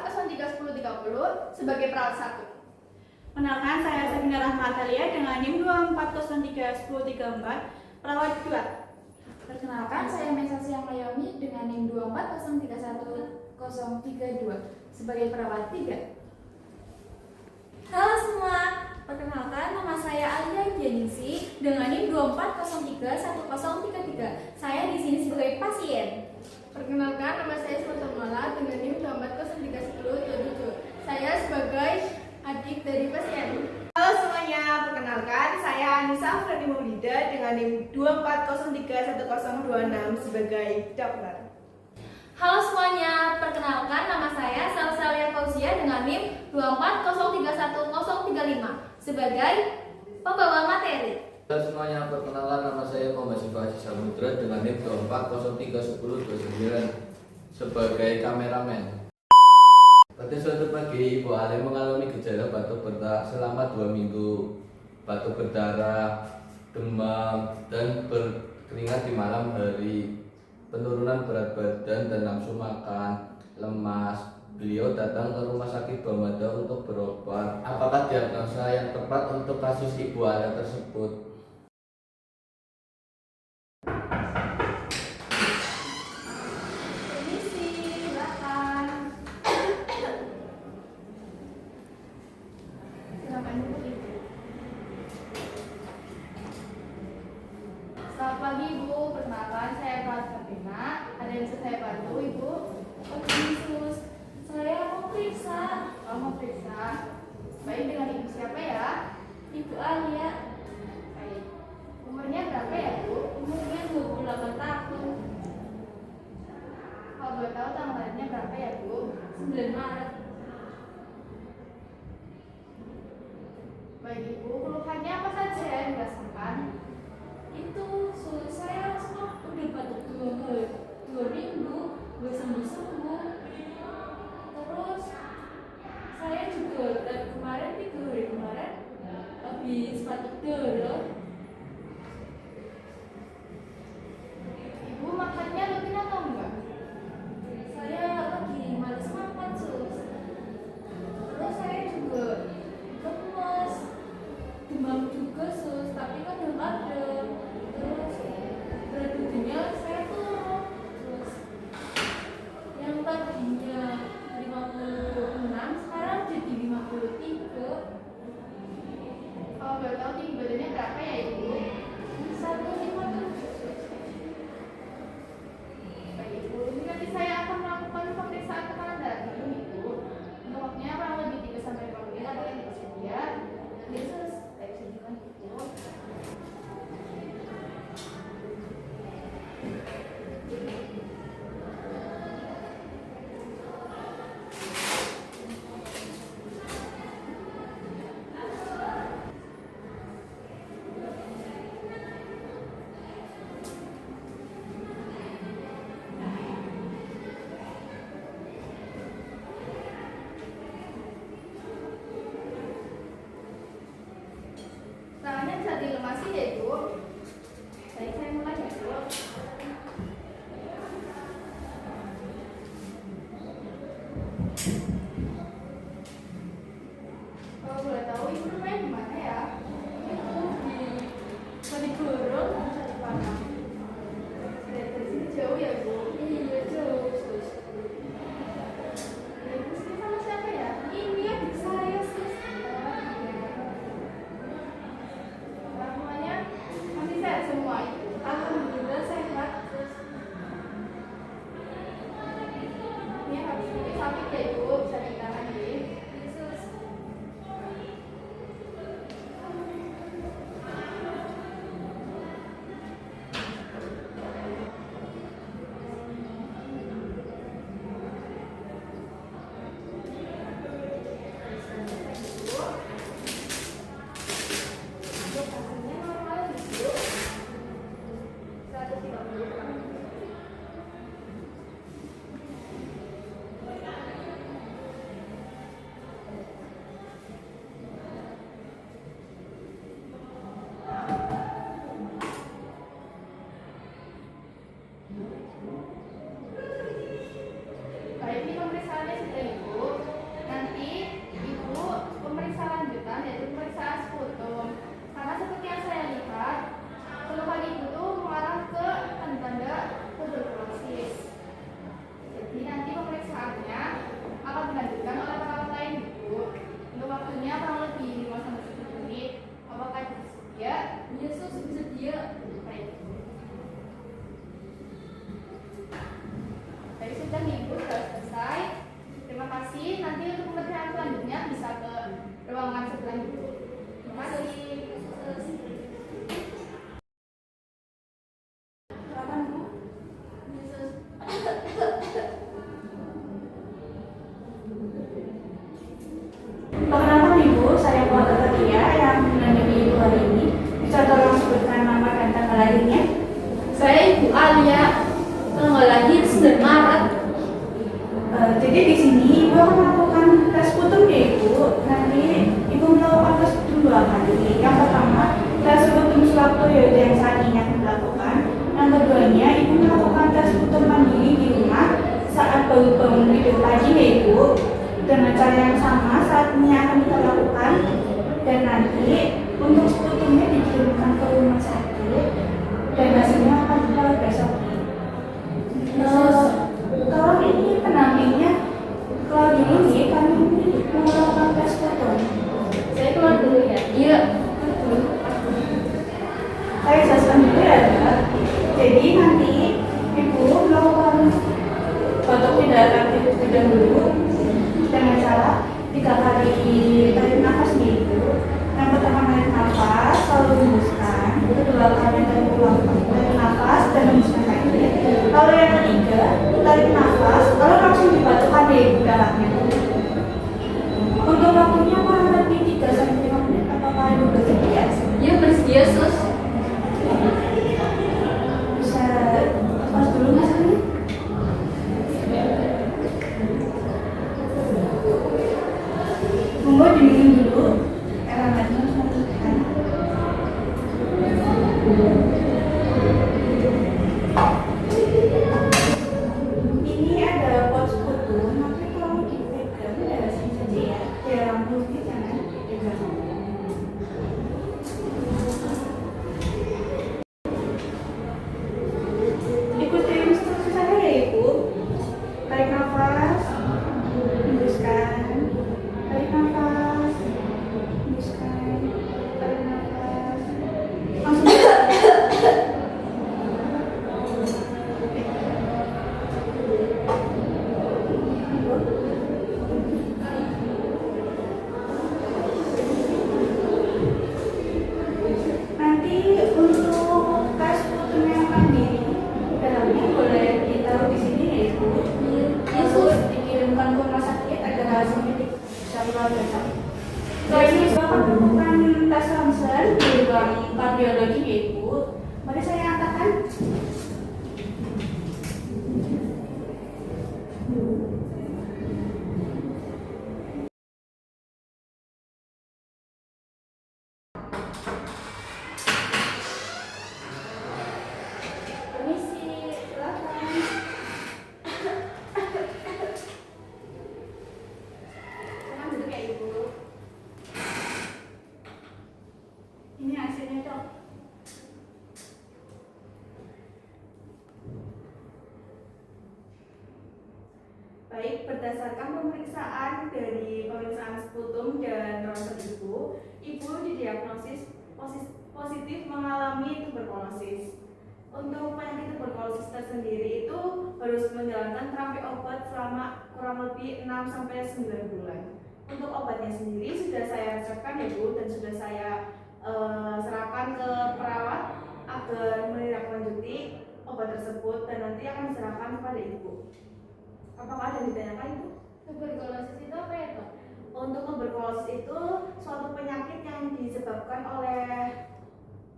04031030 sebagai perawat 1. Kenalkan, saya Sabina Rahmatalia dengan NIM 24031034 perawat 2. Perkenalkan, saya Mesasi yang Mayomi dengan NIM 24031032 sebagai perawat 3. Halo semua, perkenalkan nama saya Alia Gianisi dengan NIM 24031033. Saya di sini sebagai pasien. Perkenalkan, nama saya Selamat Mala dengan NIM 24031027. Saya sebagai adik dari pasien. Halo semuanya, perkenalkan saya Anissa Fredi Maulida dengan NIM 24031026 sebagai dokter. Halo semuanya, perkenalkan nama saya Salsalia Fauzia dengan NIM 24031035 sebagai pembawa materi. Halo semuanya, perkenalkan nama saya Muhammad Sifah Samudra dengan NIM 24031029 sebagai kameramen. Pada suatu pagi, Ibu Ale mengalami gejala batuk berdarah selama 2 minggu. Batuk berdarah, demam, dan berkeringat di malam hari. Penurunan berat badan dan nafsu makan, lemas. Beliau datang ke rumah sakit Bamada untuk berobat. Apakah diagnosa yang tepat untuk kasus Ibu Ale tersebut? Selamat pagi Ibu, perkenalkan saya perawat Fatina. Ada yang bisa saya bantu Ibu? Sus, saya mau periksa. Mau periksa. Baik, dengan Ibu siapa ya? Ibu Alia, Baik. Umurnya berapa ya Bu? umurnya 28 tahun, Kalau boleh tahu tanggal lahirnya berapa ya Bu? 9 Maret. Baik Ibu, keluhannya apa saja yang dirasakan? Itu sus, saya udah batuk 2 minggu, belum sembuh-sembuh. Terus saya juga dari kemarin, 3 hari kemarin habis batuk darah. Ibu makannya rutin atau enggak? Saya lagi males makan sus. Terus saya juga lemas, demam juga sus, tapi kadang-kadang. Terus berat badannya saya turun. Terus yang tadinya 56 sekarang jadi 53. Kalau boleh tahu tinggi badannya berapa ya Ibu? 157 sus. Baik Ibu, ini nanti saya akan melakukan pemeriksaan tekanan darah dulu Ibu. Untuk waktunya kurang lebih 3-5 menit. Ada yang bersedia? Yesus, saya tunjukkan Ibu. Tangannya bisa dilemasi ya Ibu. Baik, saya mulai ya Bu. Kalau boleh tahu Ibu rumahnya di mana ya? Itu di Malioboro, di Padang. Dari sini jauh ya Bu. Iya, jauh sus. Ibu sini sama siapa ya? Ini adik saya sus. Orang tuanya masih sehat semua Ibu. Alhamdulillah sehat sus. Ini habis ini sakit ya Ibu, bisa kita lagi. Yesus. Untuk hasilnya normal Ibu. 130 gram. sebutkan nama dan tanggal lahirnya? Saya Ibu Alia, tanggal lahir 9 Maret. Jadi di sini Ibu akan melakukan tes putung ya Ibu. Nanti Ibu melakukan tes putung 2 kali. Yang pertama, tes putung sewaktu yaitu yang saat ini akan dilakukan. Yang keduanya, Ibu melakukan tes putung mandiri di rumah saat baru bangun tidur pagi ya Ibu. Dengan cara yang sama saat ini akan kita lakukan. Dan nanti untuk putumnya dikirimkan ke rumah sakit dan hasilnya akan kita besok. Kalau ini pendampingnya keluar dulu nih, kami ini melakukan tes foto. Saya keluar dulu ya. Iya. Saya jelaskan dulu ya, Mbak. Jadi nanti Ibu melakukan foto tidak aktif dulu dengan cara 3 kali tarik nafas nih Ibu. Yang pertama tarik nafas, lalu hembuskan. Kedua kali tarik nafas dan hembuskan lagi. Lalu yang ketiga, tarik nafas, lalu langsung dibatukan deh Ibu dalamnya. Untuk waktunya kurang lebih 3-5 menit. Apakah Ibu bersedia? Iya bersedia sus. Bisa lepas dulu Mas Ali? Monggo diminum dulu. Alamatnya sebutkan. Ini ada pos foto, nanti tolong dipegang dari sini saja ya. Ya rambutnya jangan dipegang. Ikuti instruksi saya ya Ibu. Tarik nafas, hembuskan. Tarik nafas, hembuskan. Tarik nafas. Langsung. Nanti untuk tes fotonya mandiri dalamnya boleh ditaruh di sini ya Ibu. Terus dikirimkan ke rumah sakit agar hasilnya bisa keluar besok. Selain itu akan melakukan tes ronsen di ruang kardiologi ya Ibu. Mari saya angkatkan. Permisi, silakan. Silakan duduk ya Ibu. Ini hasilnya Dok. Baik, berdasarkan pemeriksaan dari pemeriksaan sputum dan ronsen Ibu didiagnosis positif mengalami tuberkulosis. Untuk penyakit tuberkulosis tersendiri itu harus menjalankan terapi obat selama kurang lebih 6-9 bulan. Untuk obatnya sendiri sudah saya resepkan ya Bu, dan sudah saya serahkan ke perawat agar menindaklanjuti obat tersebut dan nanti akan diserahkan kepada Ibu. Apakah ada yang ditanyakan Ibu? Tuberkulosis itu apa ya Dok? Untuk tuberkulosis itu suatu penyakit yang disebabkan oleh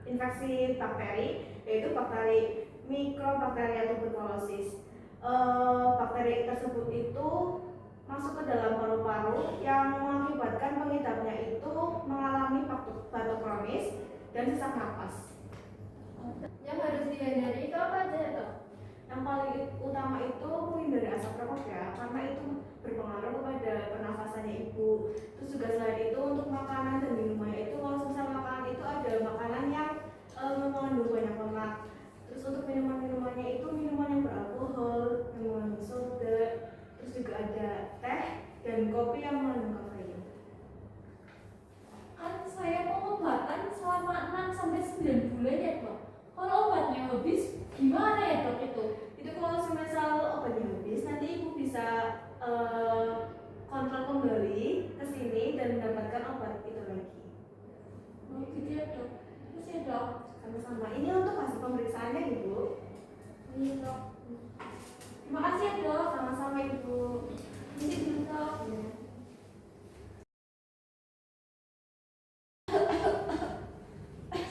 infeksi bakteri, yaitu bakteri Mycobacteria tuberculosis. Bakteri tersebut itu masuk ke dalam paru-paru yang mengakibatkan pengidapnya itu mengalami batuk kronis dan sesak napas. Yang harus dihindari itu apa aja ya Dok? Yang paling utama itu menghindari asap rokok ya, karena itu berpengaruh kepada pernafasannya Ibu. Terus juga selain itu untuk makanan dan minumannya itu, kalau misal makanan itu ada makanan yang mengandung banyak lemak. Terus untuk minuman-minumannya itu minuman yang beralkohol, yang mengandung soda. Terus juga ada teh dan kopi yang mengandung kafein. Kan saya pengobatan selama 6-9 bulan ya Dok. Kalau obatnya habis gimana ya Dok itu? Itu kalau semisal obatnya habis, nanti Ibu bisa kontrol kembali ke sini dan mendapatkan obat itu lagi. Oh gitu ya Dok. Terus ya Dok. Sama-sama. Ini untuk hasil pemeriksaannya Ibu. Iya Dok. Terima kasih ya Dok. Sama-sama Ibu. Ini dulu Dok. Ya.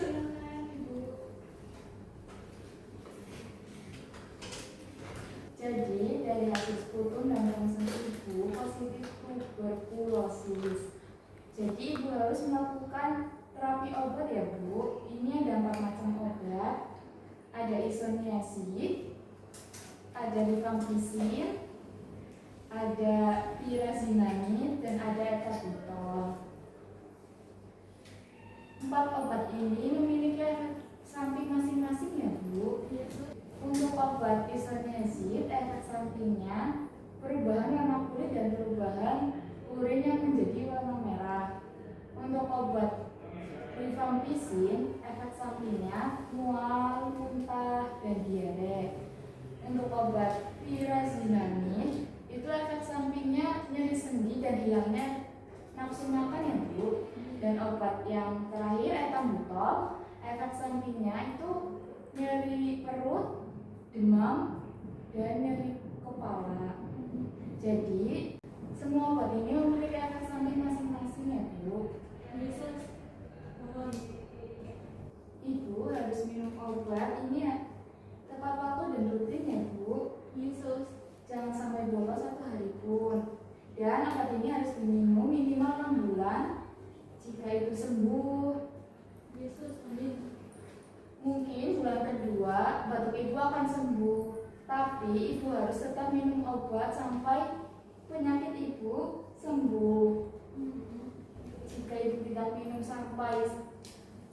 Silakan Ibu. harus melakukan terapi obat ya Bu. Ini ada 4 macam obat. Ada isoniazid, ada rifampicin, ada pyrazinamide, dan ada ethambutol. 4 obat ini memiliki efek samping masing-masing ya Bu. Untuk obat isoniazid, efek sampingnya perubahan warna kulit dan perubahan urin yang menjadi warna merah. Untuk obat rifampicin, efek sampingnya mual, muntah, dan diare. Untuk obat pyrazinamide, itu efek sampingnya nyeri sendi dan hilangnya nafsu makan ya Bu. Dan obat yang terakhir ethambutol, efek sampingnya itu nyeri perut, demam, dan nyeri kepala. Jadi semua obat ini memiliki efek samping masing-masing ya Bu. Ibu harus minum obat ini ya tepat waktu dan rutin ya Bu. Yesus, jangan sampai bolos 1 hari pun. Dan obat ini harus diminum minimal 6 bulan. Jika itu sembuh, Yesus, amin. Mungkin bulan kedua batuk ibu akan sembuh, tapi ibu harus tetap minum obat sampai penyakit ibu sembuh. Jika ibu tidak minum sampai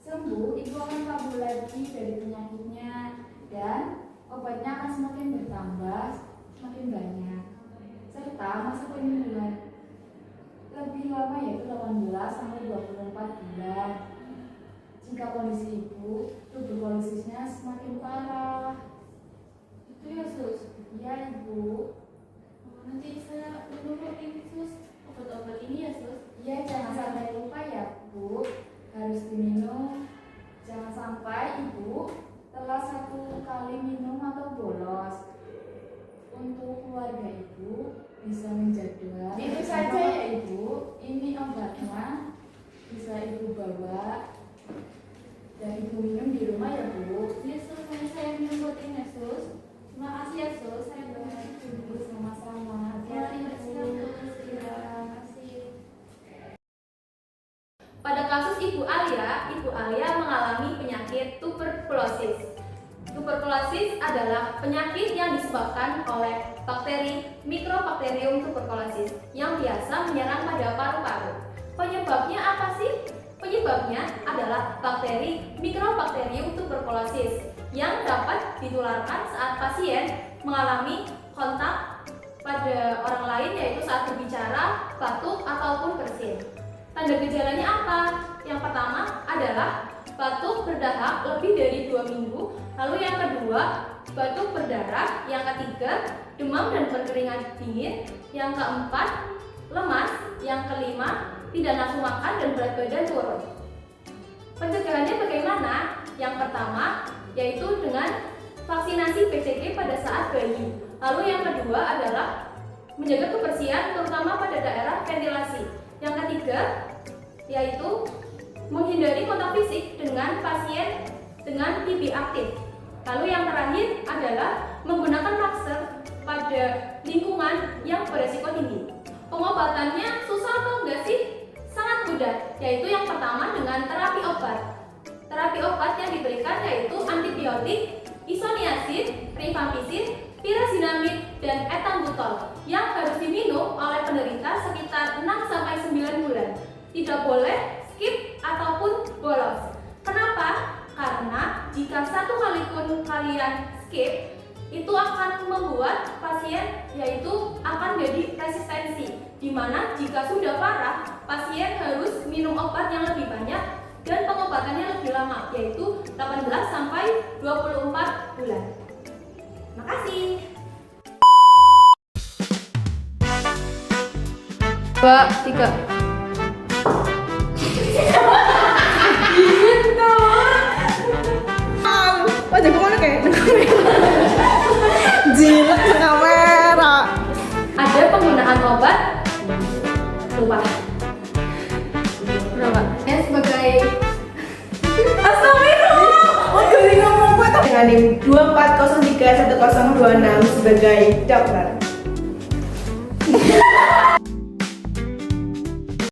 sembuh, ibu akan kabur lagi dari penyakitnya dan obatnya akan semakin bertambah, semakin banyak. Serta masa penyembuhan lebih lama yaitu 18 sampai 24 bulan. Jika kondisi ibu tuberkulosisnya semakin parah. Itu ya Sus? Iya Ibu. Nanti saya minum ini Sus, obat-obat ini ya Sus? Iya, jangan sampai lupa ya Bu. Harus diminum. Jangan sampai Ibu telah 1 kali minum atau bolos. Untuk keluarga Ibu bisa menjadwal. Itu saja ya Ibu. Ini obatnya bisa Ibu bawa dan Ibu minum di rumah ya Bu. Yesus, saya minum buat ini Yesus. Terima kasih ya Sus, saya banyak Ibu sama-sama. Hati-hati ya Sus. Terima kasih. Pada kasus Ibu Alia mengalami penyakit tuberkulosis. Tuberkulosis adalah penyakit yang disebabkan oleh bakteri Mycobacterium tuberculosis yang biasa menyerang pada paru-paru. Penyebabnya apa sih? Penyebabnya adalah bakteri Mycobacterium tuberculosis yang dapat ditularkan saat pasien mengalami kontak pada orang lain, yaitu saat berbicara, batuk, ataupun bersin. Tanda gejalanya apa? Yang pertama adalah batuk berdahak lebih dari 2 minggu. Lalu yang kedua, batuk berdarah. Yang ketiga, demam dan berkeringat dingin. Yang keempat, lemas. Yang kelima, tidak nafsu makan dan berat badan turun. Pencegahannya bagaimana? Yang pertama, yaitu dengan vaksinasi BCG pada saat bayi. Lalu yang kedua adalah menjaga kebersihan terutama pada daerah ventilasi. Yang ketiga, yaitu menghindari kontak fisik dengan pasien dengan TB aktif. Lalu yang terakhir adalah menggunakan masker pada lingkungan yang beresiko tinggi. Pengobatannya susah atau enggak sih? Sangat mudah, yaitu yang pertama dengan terapi obat. Terapi obat yang diberikan yaitu antibiotik, isoniazid, rifampicin, pyrazinamide, dan ethambutol yang harus diminum oleh penderita sekitar 6-9 bulan. Tidak boleh skip ataupun bolos. Kenapa? Karena jika 1 kali pun kalian skip, itu akan membuat pasien yaitu akan jadi resistensi, dimana jika sudah parah, pasien harus minum obat yang lebih banyak dan pengobatannya lebih lama, yaitu 18-24 bulan. Makasih. 2, 3. Wajah kemana kayak? Jilat ke kamera. Ada penggunaan obat lupa berapa? Ya sebagai Astagfirullah. Oh, dari ngomong gue tuh dengan NIM 24031026 sebagai dokter.